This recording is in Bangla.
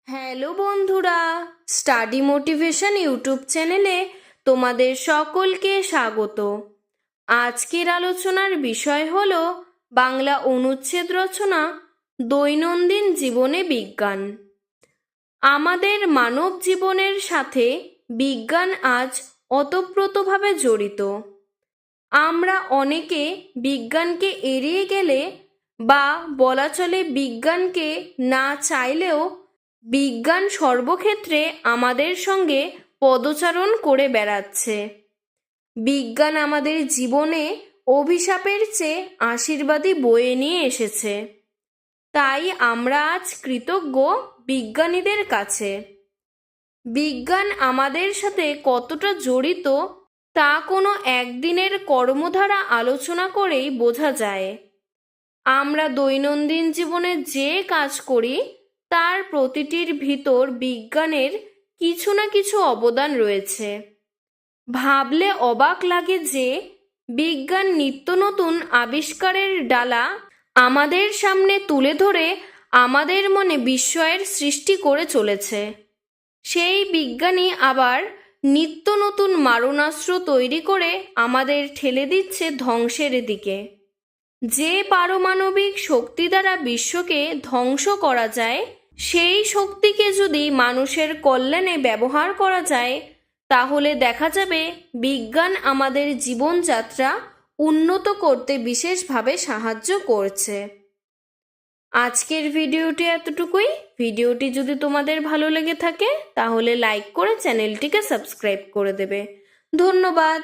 হ্যালো বন্ধুরা, স্টাডি মোটিভেশন ইউটিউব চ্যানেলে তোমাদের সকলকে স্বাগত। আজকের আলোচনার বিষয় হলো বাংলা অনুচ্ছেদ রচনা দৈনন্দিন জীবনে বিজ্ঞান। আমাদের মানব জীবনের সাথে বিজ্ঞান আজ ওতপ্রোতভাবে জড়িত। আমরা অনেকে বিজ্ঞানকে এড়িয়ে গেলে বা বলা চলে বিজ্ঞানকে না চাইলেও বিজ্ঞান সর্বক্ষেত্রে আমাদের সঙ্গে পদচারণ করে বেড়াচ্ছে। বিজ্ঞান আমাদের জীবনে অভিশাপের চেয়ে আশীর্বাদই বয়ে নিয়ে এসেছে। তাই আমরা আজ কৃতজ্ঞ বিজ্ঞানীদের কাছে। বিজ্ঞান আমাদের সাথে কতটা জড়িত তা কোনো একদিনের কর্মধারা আলোচনা করেই বোঝা যায়। আমরা দৈনন্দিন জীবনে যে কাজ করি তার প্রতিটির ভিতর বিজ্ঞানের কিছু না কিছু অবদান রয়েছে। ভাবলে অবাক লাগে যে বিজ্ঞান নিত্য নতুন আবিষ্কারের ডালা আমাদের সামনে তুলে ধরে আমাদের মনে বিস্ময়ের সৃষ্টি করে চলেছে। সেই বিজ্ঞানী আবার নিত্য নতুন মারণাস্ত্র তৈরি করে আমাদের ঠেলে দিচ্ছে ধ্বংসের দিকে। যে পারমাণবিক শক্তি দ্বারা বিশ্বকে ধ্বংস করা যায়, সেই শক্তিকে যদি মানুষের কল্যাণে ব্যবহার করা যায়, তাহলে দেখা যাবে বিজ্ঞান আমাদের জীবনযাত্রা উন্নত করতে বিশেষভাবে সাহায্য করছে। আজকের ভিডিওটি এতটুকুই। ভিডিওটি যদি তোমাদের ভালো লেগে থাকে তাহলে লাইক করে চ্যানেলটিকে সাবস্ক্রাইব করে দেবে। ধন্যবাদ।